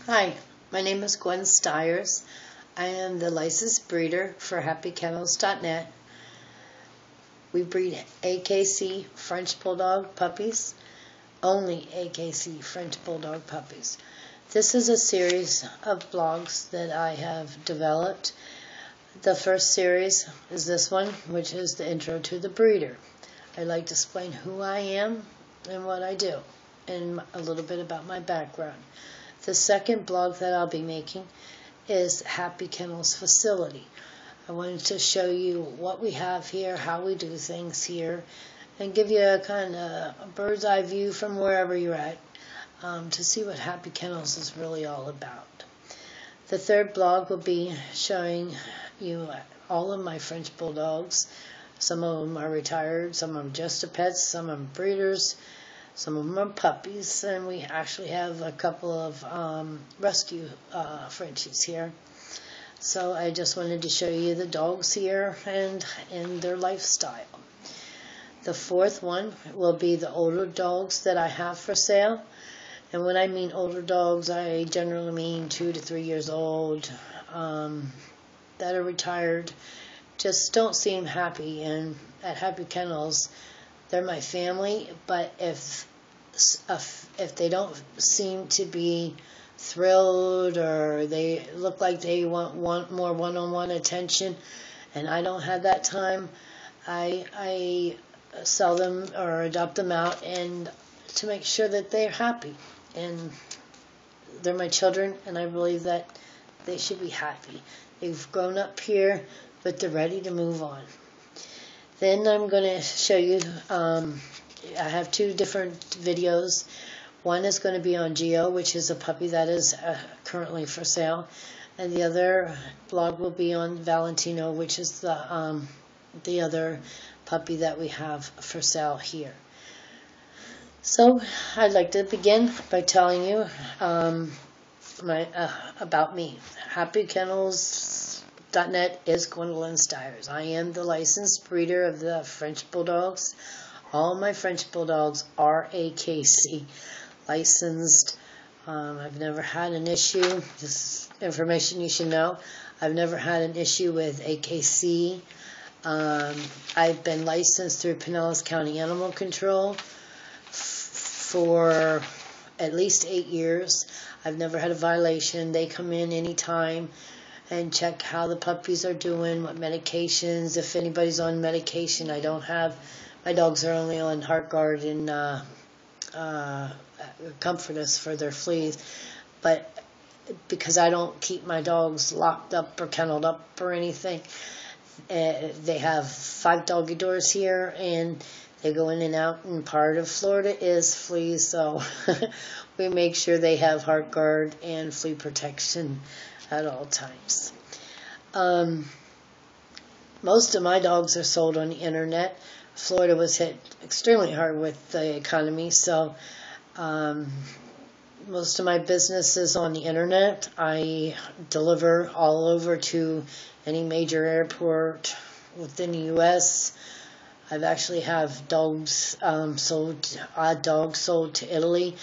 Hi, my name is Gwen Stiers. I am the licensed breeder for HappyKennels.net. We breed AKC French Bulldog puppies, only AKC French Bulldog puppies. This is a series of blogs that I have developed. The first series is this one, which is the intro to the breeder. I'd like to explain who I am and what I do, and a little bit about my background. The second blog that I'll be making is Happy Kennels Facility. I wanted to show you what we have here, how we do things here, and give you a kind of a bird's eye view from wherever you're at to see what Happy Kennels is really all about. The third blog will be showing you all of my French Bulldogs. Some of them are retired, some of them just are pets, some of them breeders, some of them are puppies, and we actually have a couple of rescue Frenchies here. So I just wanted to show you the dogs here and their lifestyle. The fourth one will be the older dogs that I have for sale. And when I mean older dogs, I generally mean 2 to 3 years old, that are retired, just don't seem happy. And at Happy Kennels, they're my family, but if they don't seem to be thrilled, or they look like they want more one-on-one attention, and I don't have that time, I sell them or adopt them out, and to make sure that they're happy. And they're my children, and I believe that they should be happy. They've grown up here, but they're ready to move on. Then I'm going to show you, I have 2 different videos. One is going to be on Geo, which is a puppy that is currently for sale. And the other blog will be on Valentino, which is the other puppy that we have for sale here. So I'd like to begin by telling you about me. HappyKennels.net is Gwendolyn Stiers. I am the licensed breeder of the French Bulldogs. All my French Bulldogs are AKC licensed. I've never had an issue. This is information you should know. I've never had an issue with AKC. I've been licensed through Pinellas County Animal Control for at least 8 years. I've never had a violation. They come in anytime and check how the puppies are doing, what medications, if anybody's on medication. I don't have, my dogs are only on Heartgard and Comfortus for their fleas, but because I don't keep my dogs locked up or kenneled up or anything, they have 5 doggy doors here, and they go in and out, and part of Florida is fleas, so we make sure they have Heartgard and flea protection at all times. Most of my dogs are sold on the internet. Florida was hit extremely hard with the economy, so most of my business is on the internet. I deliver all over to any major airport within the U.S. I've actually have dogs odd dogs sold to Italy,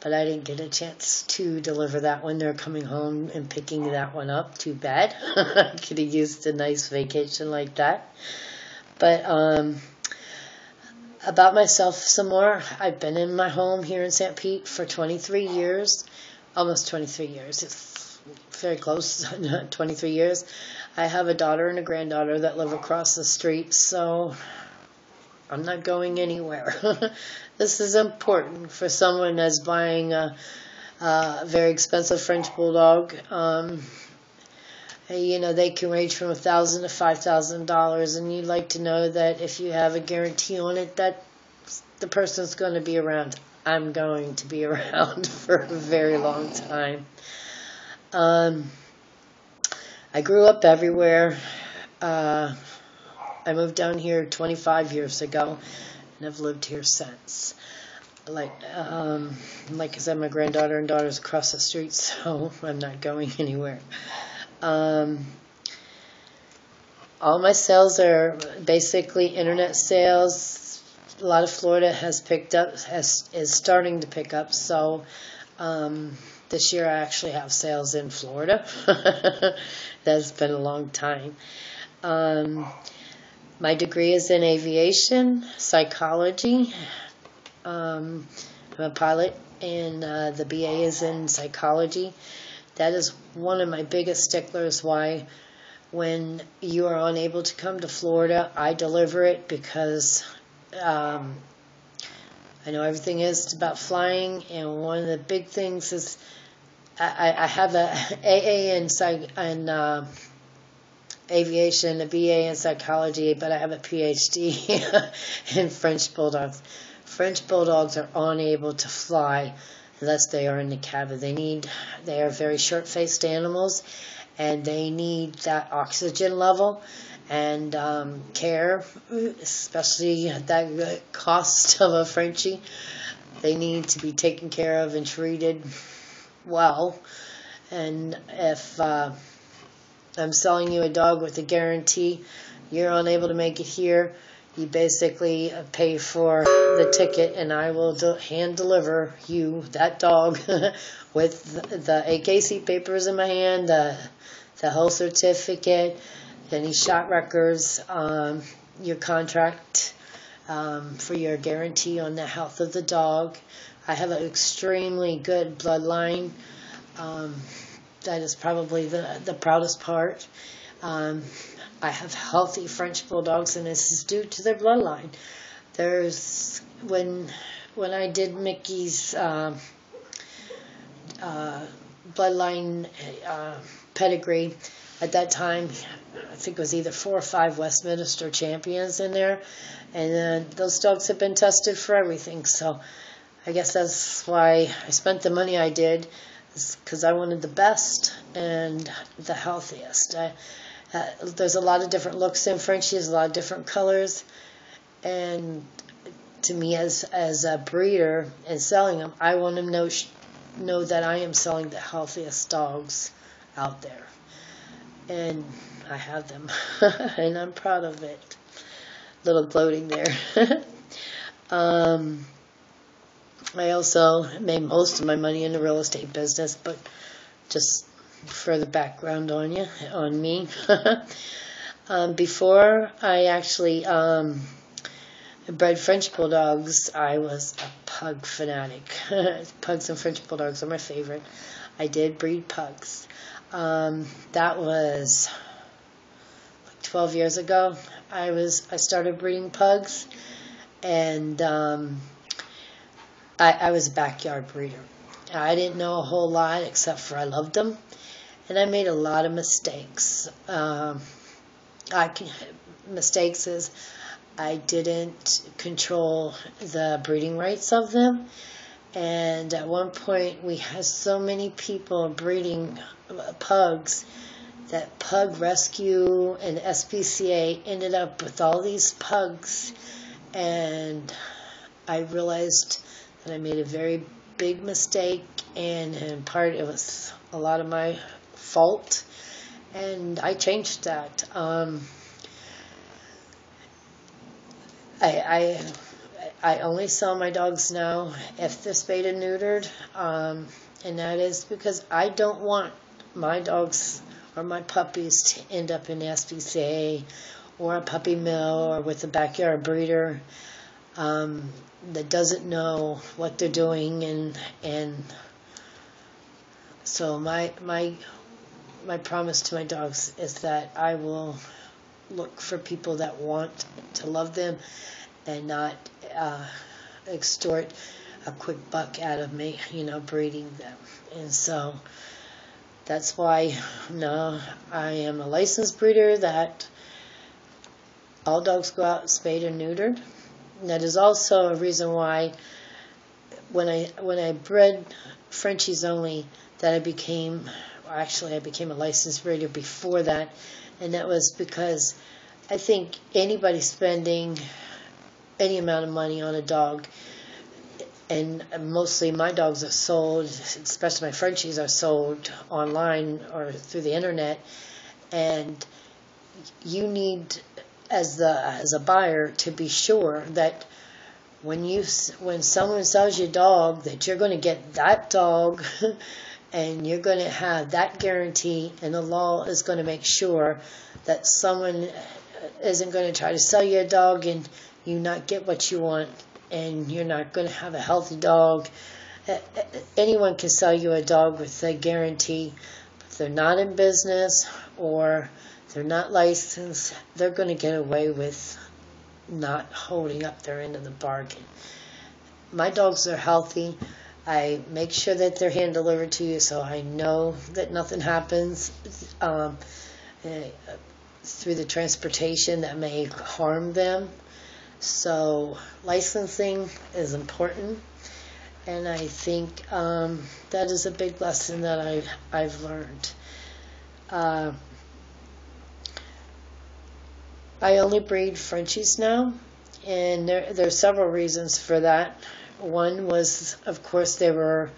but I didn't get a chance to deliver that one. They're coming home and picking that one up. Too bad. I could have used a nice vacation like that. But about myself some more. I've been in my home here in St. Pete for 23 years, almost 23 years. It's very close, 23 years. I have a daughter and a granddaughter that live across the street, so I'm not going anywhere. This is important for someone that's buying a very expensive French Bulldog. You know, they can range from $1,000 to $5,000, and you'd like to know that if you have a guarantee on it, that the person's going to be around. I'm going to be around for a very long time. I grew up everywhere. I moved down here 25 years ago, and I've lived here since. Like I said, my granddaughter and daughter's across the street, so I'm not going anywhere. All my sales are basically internet sales. A lot of Florida has picked up, is starting to pick up, so This year I actually have sales in Florida. That's been a long time. My degree is in aviation, psychology. I'm a pilot, and the BA is in psychology. That is one of my biggest sticklers why when you are unable to come to Florida, I deliver it because I know everything is about flying, and one of the big things is I have a AA in aviation, a BA in psychology, but I have a PhD in French bulldogs. French bulldogs are unable to fly unless they are in the cabin. They are very short-faced animals, and they need that oxygen level and care, especially at that cost of a Frenchie. They need to be taken care of and treated well. And if I'm selling you a dog with a guarantee, you're unable to make it here, you basically pay for the ticket, and I will hand deliver you that dog with the AKC papers in my hand, the health certificate, any shot records, your contract for your guarantee on the health of the dog. I have an extremely good bloodline. That is probably the proudest part. I have healthy French bulldogs, and this is due to their bloodline. There's when I did Mickey's bloodline pedigree, at that time I think it was either 4 or 5 Westminster champions in there, and those dogs have been tested for everything. So I guess that's why I spent the money I did, because I wanted the best and the healthiest. There's a lot of different looks in Frenchies, a lot of different colors, and to me, as a breeder and selling them, I want them to know that I am selling the healthiest dogs out there, and I have them, and I'm proud of it. Little gloating there. I also made most of my money in the real estate business, but just for the background on me. Before I actually bred French bulldogs, I was a pug fanatic. Pugs and French bulldogs are my favorite. I did breed pugs. That was like 12 years ago. I started breeding pugs, and I was a backyard breeder. I didn't know a whole lot except for I loved them, and I made a lot of mistakes. Mistakes is I didn't control the breeding rights of them, and at one point we had so many people breeding pugs that Pug Rescue and SPCA ended up with all these pugs, and I realized that I made a very big mistake, and in part it was a lot of my fault, and I changed that. I only sell my dogs now if they're spayed and neutered, and that is because I don't want my dogs or my puppies to end up in SPCA or a puppy mill or with a backyard breeder that doesn't know what they're doing, and so my promise to my dogs is that I will look for people that want to love them and not extort a quick buck out of me, breeding them. And so that's why now I am a licensed breeder that all dogs go out spayed or neutered. And that is also a reason why when I bred Frenchies only, that I became a licensed breeder before that, and that was because I think anybody spending any amount of money on a dog, and mostly my dogs are sold, especially my Frenchies are sold online or through the internet, and you need, as a buyer, to be sure that when someone sells you a dog, that you're going to get that dog and you're going to have that guarantee, and the law is going to make sure that someone isn't going to try to sell you a dog and you not get what you want, and you're not going to have a healthy dog. Anyone can sell you a dog with a guarantee. If they're not in business or they're not licensed, they're going to get away with not holding up their end of the bargain. My dogs are healthy. I make sure that they're hand delivered to you, so I know that nothing happens through the transportation that may harm them. So licensing is important, and I think that is a big lesson that I've learned. I only breed Frenchies now, and there are several reasons for that. One was, of course, I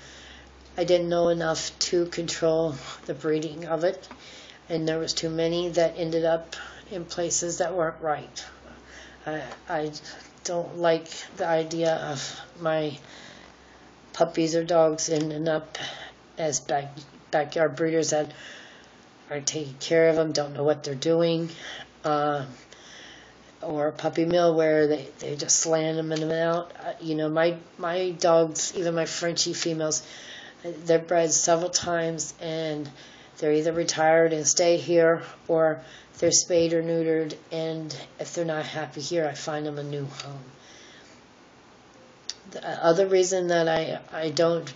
didn't know enough to control the breeding of it, and there was too many that ended up in places that weren't right. I don't like the idea of my puppies or dogs ending up as backyard breeders that are taking care of them, don't know what they're doing, or a puppy mill where they just slam them in and out. My dogs, even my Frenchie females, they're bred several times, and they're either retired and stay here, or they're spayed or neutered, and if they're not happy here, I find them a new home. The other reason that I don't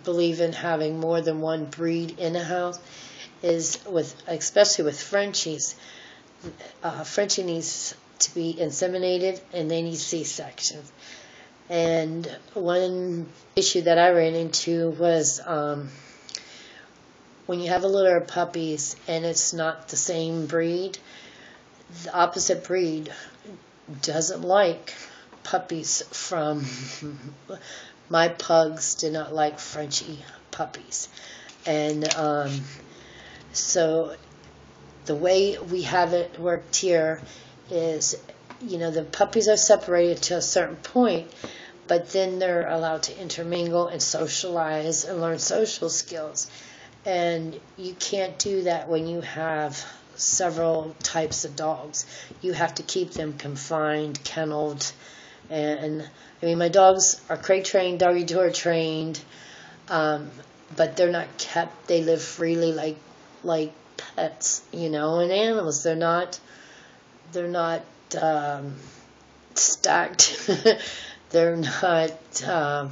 believe in having more than one breed in a house is especially with Frenchies. Frenchie needs to be inseminated, and they need C-sections. And one issue that I ran into was when you have a litter of puppies and it's not the same breed, the opposite breed doesn't like puppies from my pugs did not like Frenchie puppies. And so the way we have it worked here is, the puppies are separated to a certain point, but then they're allowed to intermingle and socialize and learn social skills. And you can't do that when you have several types of dogs. You have to keep them confined, kenneled, and my dogs are crate trained, doggy door trained, but they're not kept. They live freely like pets, and animals. They're not stacked. They're not.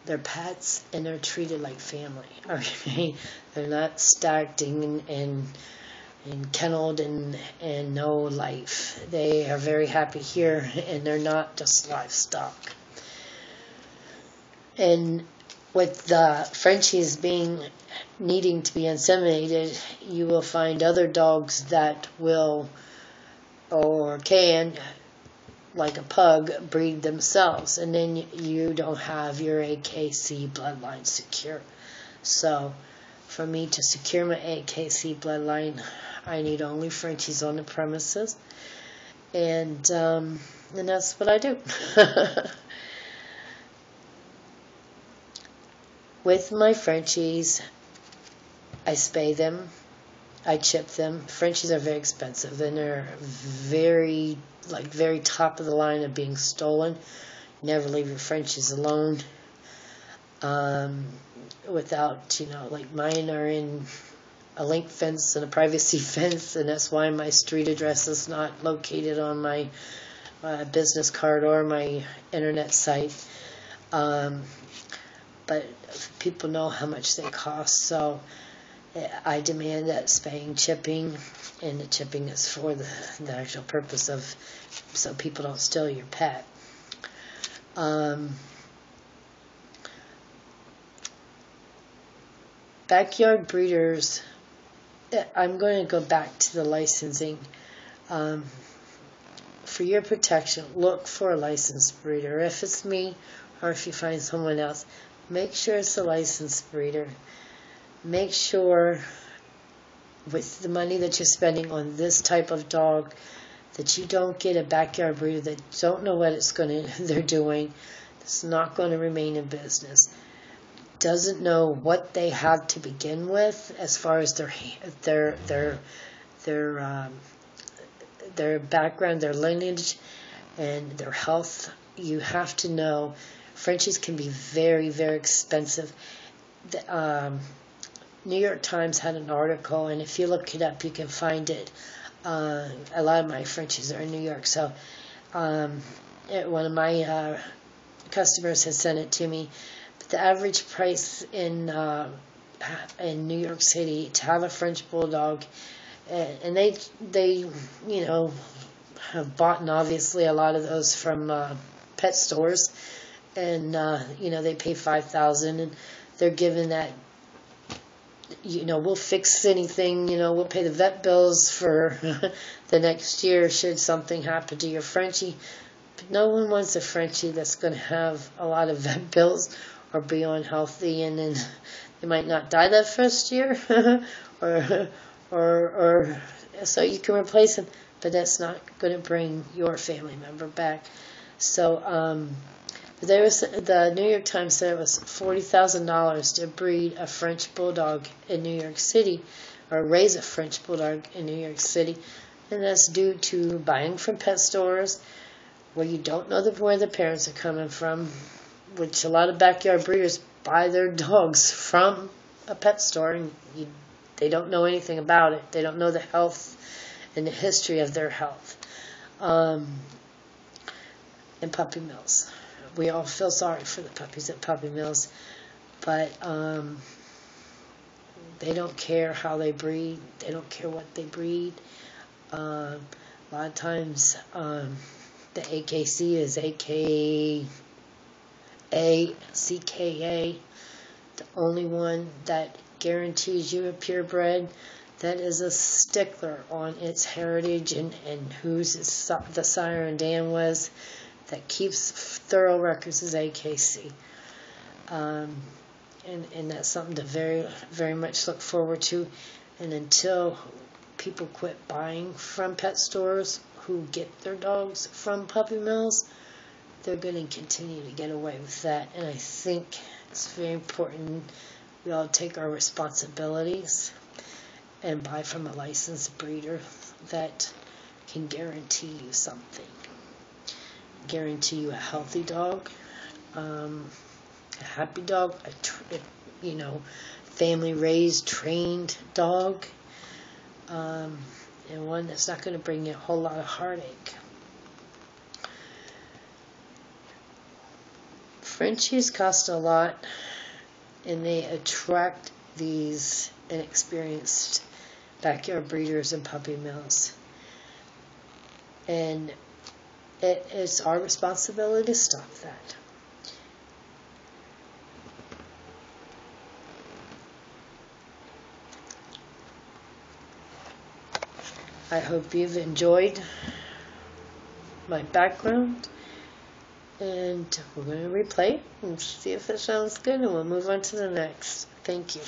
They're pets, and they're treated like family. Okay, they're not stacked and kenneled and no life. They are very happy here, and they're not just livestock. And with the Frenchies needing to be inseminated, you will find other dogs that will or can, like a pug, breed themselves, and then you don't have your AKC bloodline secure. So for me to secure my AKC bloodline, I need only Frenchies on the premises, and that's what I do. With my Frenchies, I spay them, I chip them. Frenchies are very expensive, and they're very top of the line of being stolen. Never leave your Frenchies alone. Without, mine are in a link fence and a privacy fence, and that's why my street address is not located on my business card or my internet site. But people know how much they cost, so I demand that spaying, chipping, and the chipping is for the actual purpose of so people don't steal your pet. Backyard breeders, I'm going to go back to the licensing. For your protection, look for a licensed breeder. If it's me, or if you find someone else, make sure it's a licensed breeder. Make sure with the money that you're spending on this type of dog that you don't get a backyard breeder that don't know what they're doing, that's not going to remain in business, doesn't know what they have to begin with as far as their background, their lineage, and their health. You have to know Frenchies can be very, very expensive. The New York Times had an article, and if you look it up, you can find it. A lot of my Frenchies are in New York, so one of my customers has sent it to me. But the average price in New York City to have a French bulldog, and they have bought, obviously, a lot of those from pet stores, and they pay $5,000, and they're given that. We'll fix anything, we'll pay the vet bills for the next year should something happen to your Frenchie. But no one wants a Frenchie that's going to have a lot of vet bills or be unhealthy, and then they might not die that first year, or so you can replace them, but that's not going to bring your family member back. So, the New York Times said it was $40,000 to breed a French bulldog in New York City, or raise a French bulldog in New York City, and that's due to buying from pet stores where you don't know where the parents are coming from, which a lot of backyard breeders buy their dogs from a pet store, and they don't know anything about it. They don't know the health and the history of their health. And puppy mills. We all feel sorry for the puppies at puppy mills, but they don't care how they breed. They don't care what they breed. A lot of times, the AKC is CKA, the only one that guarantees you a purebred that is a stickler on its heritage and whose the sire and dam was, that keeps thorough records is AKC. And that's something to very, very much look forward to. And until people quit buying from pet stores who get their dogs from puppy mills, they're going to continue to get away with that. And I think it's very important we all take our responsibilities and buy from a licensed breeder that can guarantee you something. Guarantee you a healthy dog, a happy dog, family raised, trained dog, and one that's not going to bring you a whole lot of heartache. Frenchies cost a lot, and they attract these inexperienced backyard breeders and puppy mills. And it is our responsibility to stop that. I hope you've enjoyed my background, and we're going to replay it and see if it sounds good, and we'll move on to the next. Thank you.